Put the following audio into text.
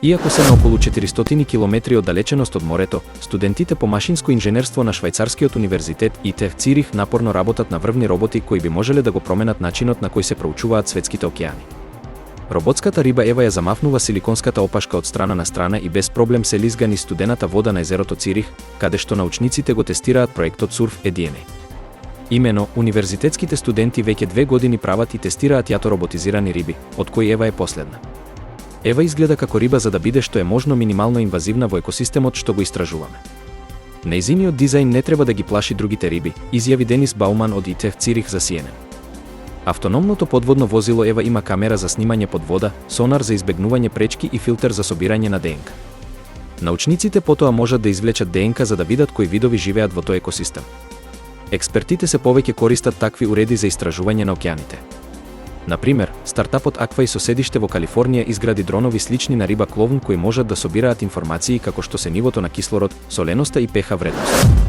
Иако се на околу 400 километри оддалеченост од морето, студентите по машинско инженерство на Швајцарскиот универзитет ИТ в Цирих напорно работат на врвни роботи кои би можеле да го променат начинот на кој се проучуваат светските океани. Роботската риба Ева ја замафнува силиконската опашка од страна на страна и без проблем се лизга низ студената вода на езерото Цирих, каде што научниците го тестираат проектот Surf DNA. Имено, универзитетските студенти веќе 2 години прават и тестираат јатороботизирани риби, од кои Ева е последна. Ева изгледа како риба за да биде што е можно минимално инвазивна во екосистемот што го истражуваме. Нејзиниот дизајн не треба да ги плаши другите риби, изјави Денис Бауман од ИТ в Цирих за CNN. Автономното подводно возило Ева има камера за снимање под вода, сонар за избегнување пречки и филтер за собирање на ДНК. Научниците потоа можат да извлечат ДНК за да видат кои видови живеат во тој екосистем. Експертите се повеќе користат такви уреди за истражување на океаните. Например, стартапот Аква и со седиште во Калифорнија изгради дронови слични на риба клоун кои можат да собираат информации како што се нивото на кислород, соленоста и pH вредност.